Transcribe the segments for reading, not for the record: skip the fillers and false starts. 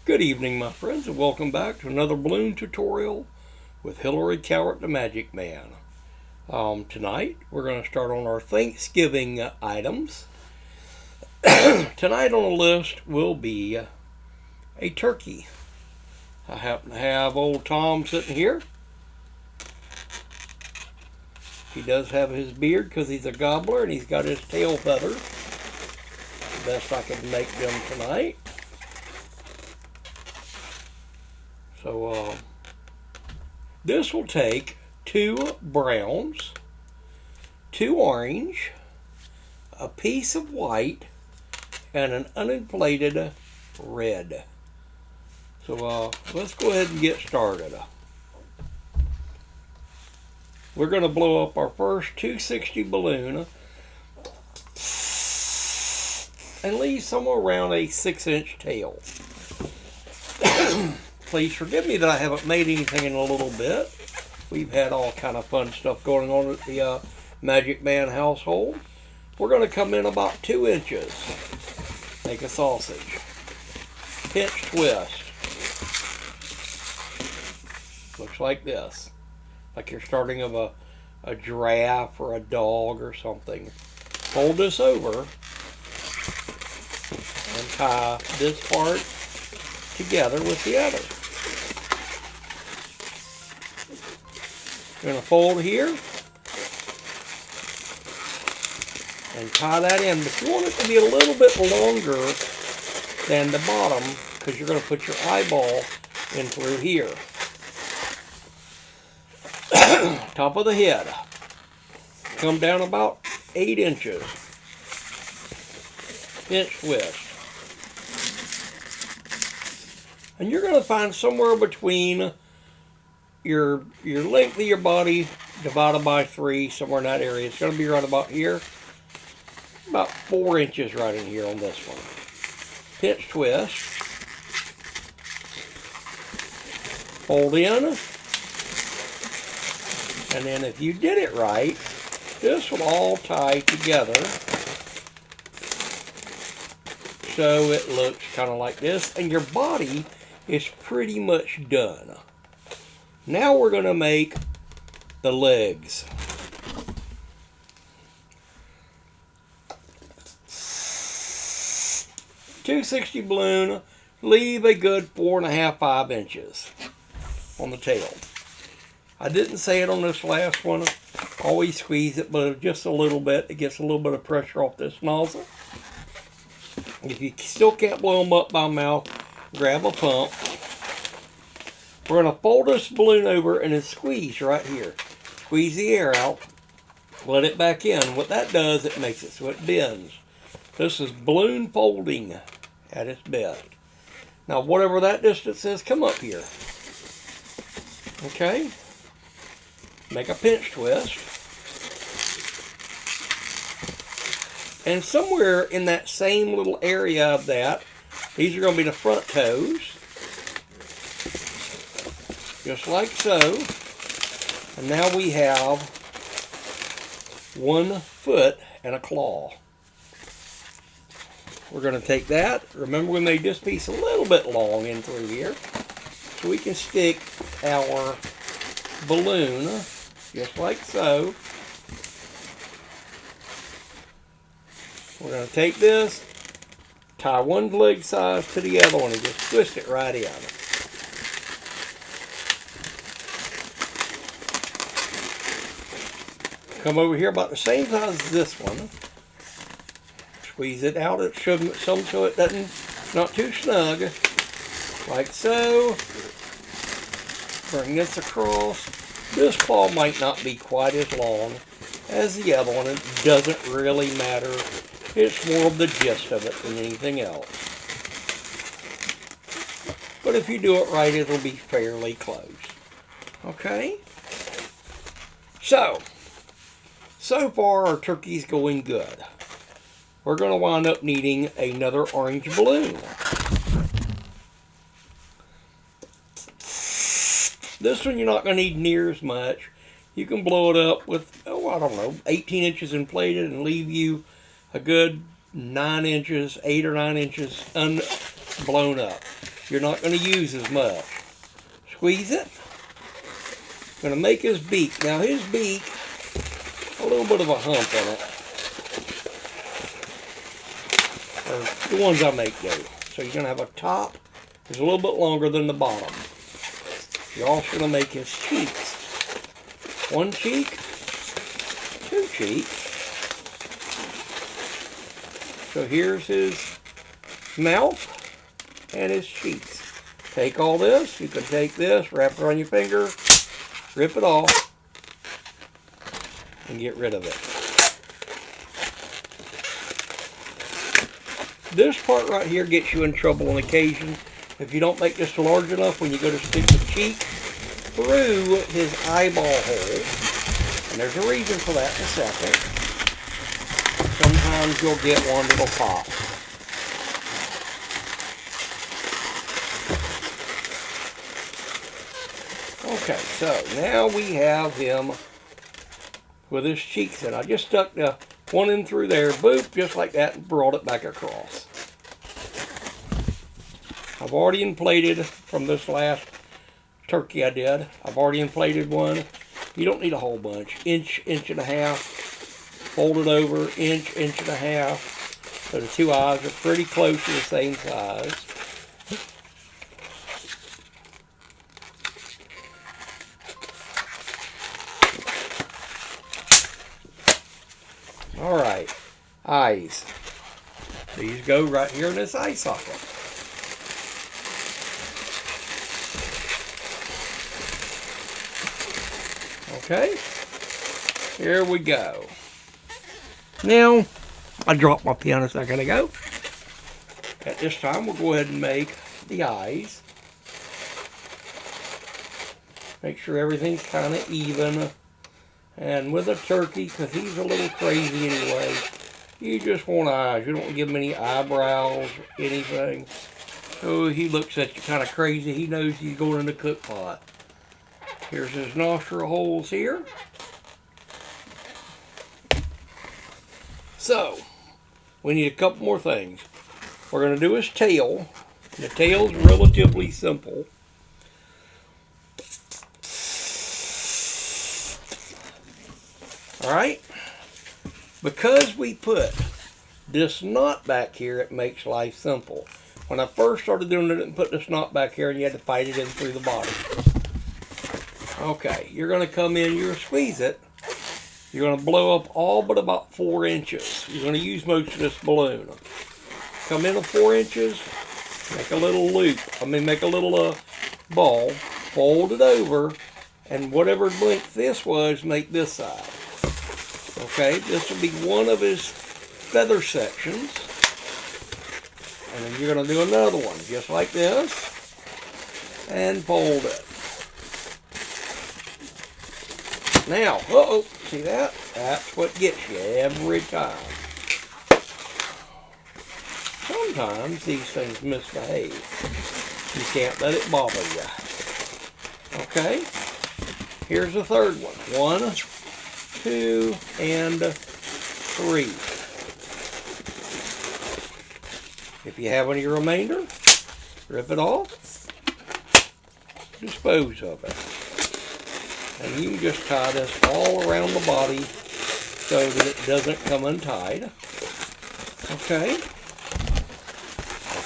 Good evening, my friends, and welcome back to another balloon tutorial with HillaryCowart, the Magic Man. Tonight, we're going to start on our Thanksgiving items. Tonight on the list will be a turkey. I happen to have old Tom sitting here. He does have his beard because he's a gobbler and he's got his tail feathers. The best I can make them tonight. So this will take 2 browns, 2 orange, a piece of white, and an uninflated red. So let's go ahead and get started. We're going to blow up our first 260 balloon and leave somewhere around a 6-inch tail. Please forgive me that I haven't made anything in a little bit. We've had all kind of fun stuff going on at the Magic Man household. We're going to come in about 2 inches. Make a sausage. Pinch twist. Looks like this. Like you're starting of a giraffe or a dog or something. Fold this over and tie this part together with the other. You're going to fold here and tie that in, but you want it to be a little bit longer than the bottom because you're going to put your eyeball in through here. Top of the head. Come down about 8 inches. Pinch twist. And you're going to find somewhere between your length of your body divided by 3, somewhere in that area. It's going to be right about here. About 4 inches right in here on this one. Pinch twist. Fold in. And then if you did it right, this will all tie together. So it looks kind of like this. And your body is pretty much done. Now we're going to make the legs. .260 balloon, leave a good 4.5, 5 inches on the tail. I didn't say it on this last one. Always squeeze it, but just a little bit. It gets a little bit of pressure off this nozzle. If you still can't blow them up by mouth, grab a pump. We're going to fold this balloon over and then squeeze right here. Squeeze the air out. Let it back in. What that does, it makes it so it bends. This is balloon folding at its best. Now, whatever that distance is, come up here. Okay? Make a pinch twist. And somewhere in that same little area of that, these are going to be the front toes. Just like so. And now we have 1 foot and a claw. We're going to take that. Remember, we made this piece a little bit long in through here. So we can stick our balloon just like so. We're going to take this, tie one leg size to the other one, and just twist it right in. Come over here about the same size as this one. Squeeze it out. It should some so it doesn't not too snug. Like so. Bring this across. This claw might not be quite as long as the other one. It doesn't really matter. It's more of the gist of it than anything else. But if you do it right, it'll be fairly close. Okay? So far our turkey's going good. We're going to wind up needing another orange balloon. This one you're not going to need near as much. You can blow it up with, I don't know, 18 inches inflated and leave you a good 9 inches, 8 or 9 inches unblown up. you're not going to use as much. Squeeze it. Going to make his beak. Now his beak, a little bit of a hump in it. Or the ones I make do. So you're going to have a top that's a little bit longer than the bottom. You're also going to make his cheeks. One cheek, two cheeks. So here's his mouth and his cheeks. Take all this. You can take this, wrap it around your finger, rip it off, and get rid of it. This part right here gets you in trouble on occasion if you don't make this large enough when you go to stick the cheek through his eyeball hole. And there's a reason for that in a second. Sometimes you'll get one that'll pop. Okay, so now we have him with his cheeks in. I just stuck the one in through there, boop, just like that, and brought it back across. I've already inflated from this last turkey I did. I've already inflated one. You don't need a whole bunch. Inch, inch and a half. Fold it over, inch, inch and a half. So the two eyes are pretty close to the same size. Alright, eyes. These go right here in this eye socket. Okay, here we go. Now, I dropped my pen a second ago. At this time, we'll go ahead and make the eyes. Make sure everything's kind of even. And with a turkey, because he's a little crazy anyway, you just want eyes. You don't give him any eyebrows or anything. So he looks at you kind of crazy. He knows he's going in the cook pot. Here's his nostril holes here. So, we need a couple more things. We're going to do his tail. The tail's relatively simple. Alright? Because we put this knot back here, it makes life simple. When I first started doing it, I didn't put this knot back here and you had to fight it in through the body. Okay, you're going to come in, you're going to squeeze it. You're going to blow up all but about 4 inches. You're going to use most of this balloon. Come in at 4 inches, make a little loop. Make a little ball, fold it over, and whatever length this was, make this side. Okay, this will be one of his feather sections. And then you're going to do another one, just like this, and fold it. Now, see that? That's what gets you every time. Sometimes these things misbehave. You can't let it bother you. Okay? Here's the third one. 1, 2, and 3. If you have any remainder, rip it off. Dispose of it. And you can just tie this all around the body so that it doesn't come untied. Okay.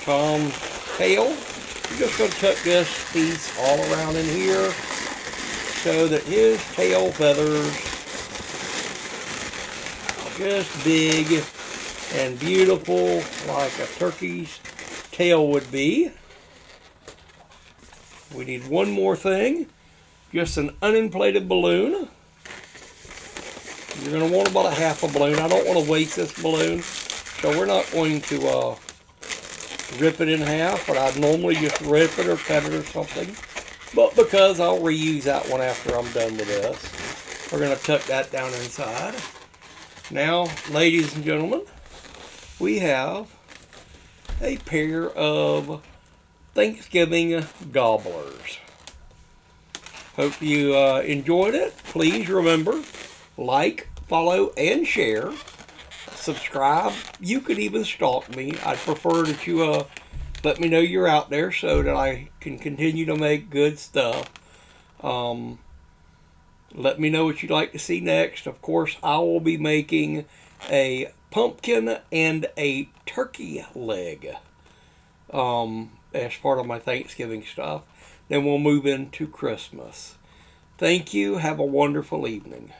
Tom's tail, you're just going to tuck this piece all around in here so that his tail feathers are just big and beautiful like a turkey's tail would be. We need one more thing. Just an uninflated balloon. You're going to want about a half a balloon. I don't want to waste this balloon, so we're not going to rip it in half, but I'd normally just rip it or cut it or something. But because I'll reuse that one after I'm done with this, we're going to tuck that down inside. Now, ladies and gentlemen, we have a pair of Thanksgiving gobblers. Hope you enjoyed it. Please remember, like, follow, and share. Subscribe. You could even stalk me. I'd prefer that you let me know you're out there so that I can continue to make good stuff. Let me know what you'd like to see next. Of course, I will be making a pumpkin and a turkey leg as part of my Thanksgiving stuff. Then we'll move into Christmas. Thank you. Have a wonderful evening.